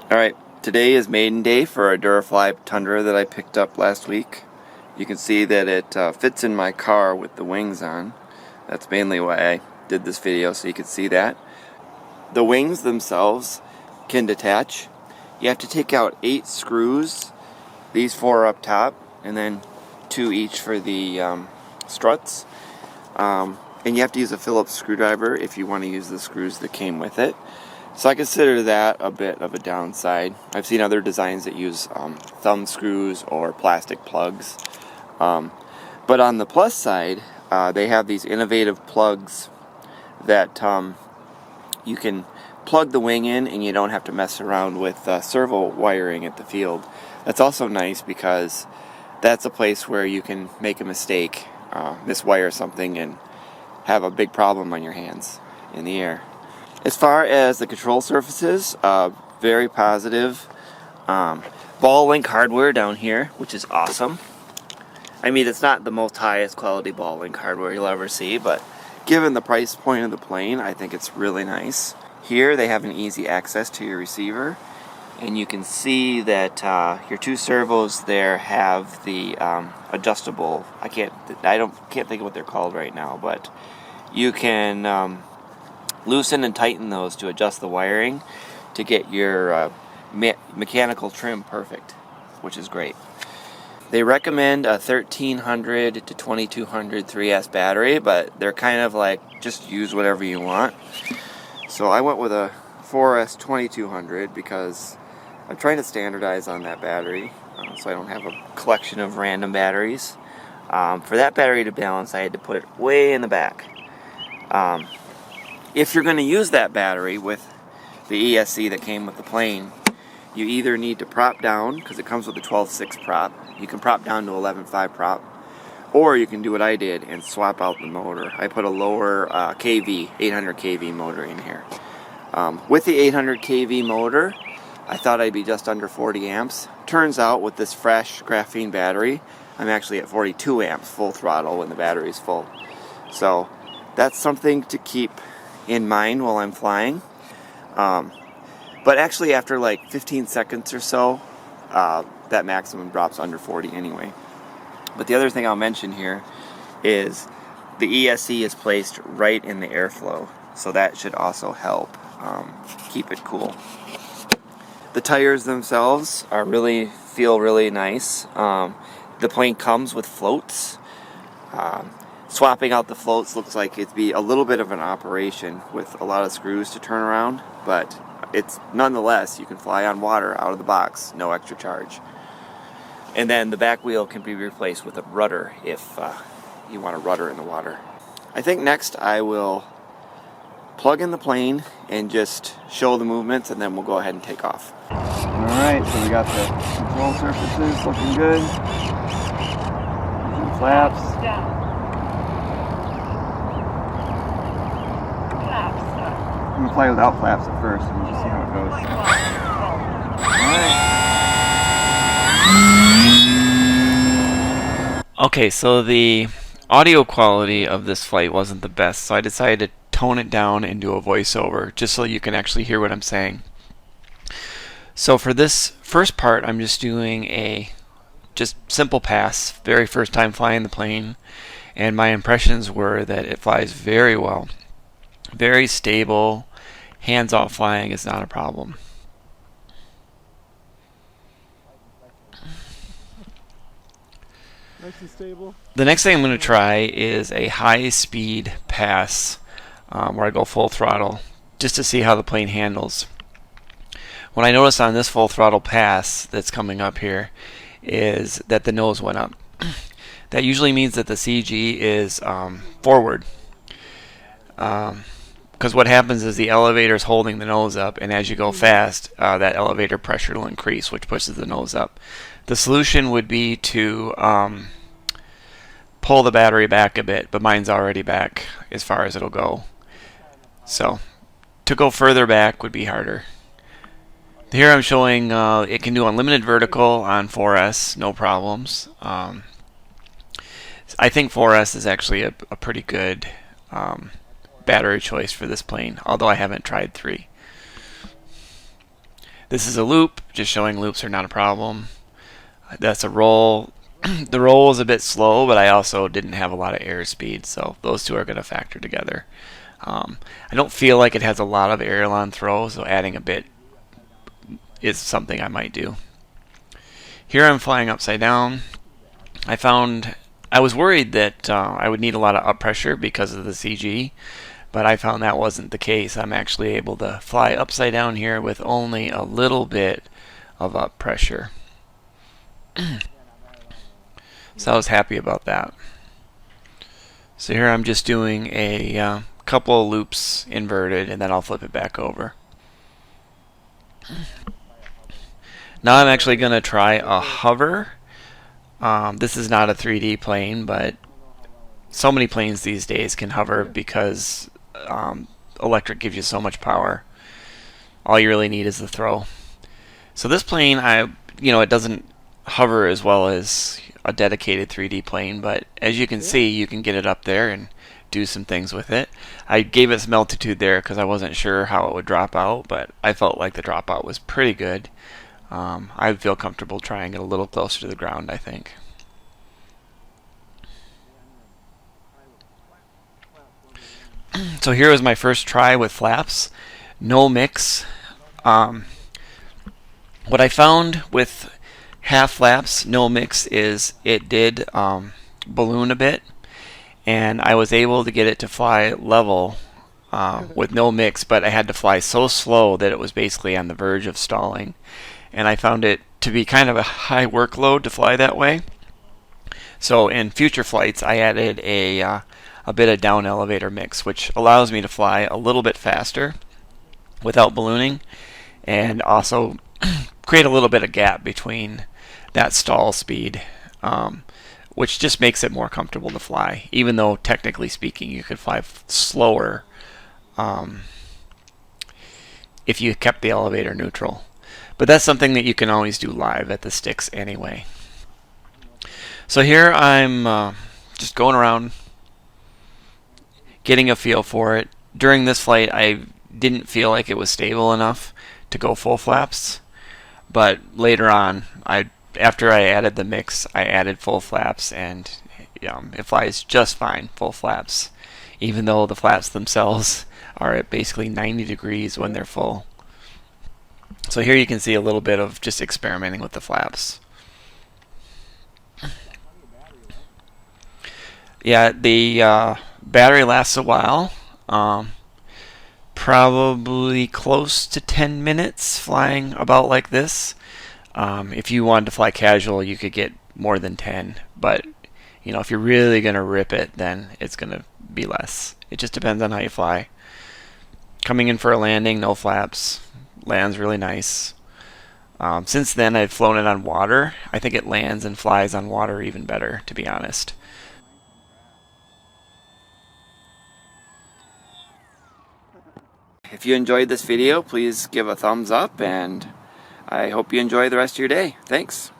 Alright, today is Maiden Day for a Durafly Tundra that I picked up last week. You can see that it fits in my car with the wings on. That's mainly why I did this video, so you can see that. The wings themselves can detach. You have to take out 8 screws, these 4 up top, and then 2 each for the struts. And you have to use a Phillips screwdriver if you want to use the screws that came with it. So I consider that a bit of a downside. I've seen other designs that use thumb screws or plastic plugs. But on the plus side, they have these innovative plugs that you can plug the wing in and you don't have to mess around with servo wiring at the field. That's also nice because that's a place where you can make a mistake, miswire something, and have a big problem on your hands in the air. As far as the control surfaces, very positive. Ball link hardware down here, which is awesome. I mean, it's not the most highest quality ball link hardware you'll ever see, but given the price point of the plane, I think it's really nice. Here they have an easy access to your receiver, and you can see that your 2 servos there have the adjustable. I can't think of what they're called right now, but you can loosen and tighten those to adjust the wiring to get your mechanical trim perfect, which is great. They recommend a 1300 to 2200 3S battery, but they're kind of like, just use whatever you want. So I went with a 4S 2200 because I'm trying to standardize on that battery, so I don't have a collection of random batteries. For that battery to balance, I had to put it way in the back. If you're going to use that battery with the ESC that came with the plane, you either need to prop down, because it comes with a 12.6 prop. You can prop down to 11.5 prop, or you can do what I did and swap out the motor. I put a lower kV, 800 kV motor in here. With the 800 kV motor, I thought I'd be just under 40 amps. Turns out with this fresh graphene battery, I'm actually at 42 amps full throttle when the battery's full. So that's something to keep in mind while I'm flying. But actually after like 15 seconds or so, that maximum drops under 40 anyway. But the other thing I'll mention here is the ESC is placed right in the airflow, so that should also help keep it cool. The tires themselves feel really nice. The plane comes with floats. Swapping out the floats looks like it'd be a little bit of an operation with a lot of screws to turn around, but it's nonetheless, you can fly on water out of the box, no extra charge. And then the back wheel can be replaced with a rudder if you want a rudder in the water. I think next I will plug in the plane and just show the movements, and then we'll go ahead and take off. Alright, so we got the control surfaces looking good. Some flaps. I'm going to fly without flaps at first and we'll just see how it goes. Alright. Okay, so the audio quality of this flight wasn't the best, so I decided to tone it down and do a voiceover just so you can actually hear what I'm saying. So for this first part, I'm just doing a simple pass, very first time flying the plane, and my impressions were that it flies very well. Very stable, hands-off flying is not a problem. Nice and stable. The next thing I'm going to try is a high-speed pass where I go full throttle, just to see how the plane handles. What I noticed on this full throttle pass that's coming up here is that the nose went up. That usually means that the CG is forward. Because what happens is the elevator is holding the nose up, and as you go fast, that elevator pressure will increase, which pushes the nose up. The solution would be to pull the battery back a bit, but mine's already back as far as it'll go. So, to go further back would be harder. Here I'm showing it can do unlimited vertical on 4S, no problems. I think 4S is actually a pretty good battery choice for this plane, although I haven't tried 3. This is a loop, just showing loops are not a problem. That's a roll. The roll was a bit slow, but I also didn't have a lot of airspeed, so those two are going to factor together. I don't feel like it has a lot of aileron throw, so adding a bit is something I might do. Here I'm flying upside down. I was worried that I would need a lot of up pressure because of the CG, but I found that wasn't the case. I'm actually able to fly upside down here with only a little bit of up pressure. So I was happy about that. So here I'm just doing a couple of loops inverted, and then I'll flip it back over. Now I'm actually going to try a hover. This is not a 3D plane, but so many planes these days can hover because electric gives you so much power. All you really need is the throw. So this plane, it doesn't hover as well as a dedicated 3D plane, but as you can see, you can get it up there and do some things with it. I gave it some altitude there because I wasn't sure how it would drop out, but I felt like the dropout was pretty good. I feel comfortable trying it a little closer to the ground, I think. So here was my first try with flaps. No mix. What I found with half flaps, no mix, is it did balloon a bit, and I was able to get it to fly level with no mix, but I had to fly so slow that it was basically on the verge of stalling. And I found it to be kind of a high workload to fly that way. So in future flights, I added a bit of down elevator mix, which allows me to fly a little bit faster without ballooning, and also create a little bit of gap between that stall speed, which just makes it more comfortable to fly, even though technically speaking you could fly slower if you kept the elevator neutral. But that's something that you can always do live at the sticks anyway. So here I'm just going around, getting a feel for it. During this flight, I didn't feel like it was stable enough to go full flaps, but later on, after I added the mix, I added full flaps, and it flies just fine full flaps, even though the flaps themselves are at basically 90 degrees when they're full. So here you can see a little bit of just experimenting with the flaps. Yeah, the battery lasts a while, probably close to 10 minutes flying about like this. If you wanted to fly casual, you could get more than 10, but if you're really going to rip it, then it's going to be less. It just depends on how you fly. Coming in for a landing, no flaps, lands really nice. Since then, I've flown it on water. I think it lands and flies on water even better, to be honest. If you enjoyed this video, please give a thumbs up, and I hope you enjoy the rest of your day. Thanks.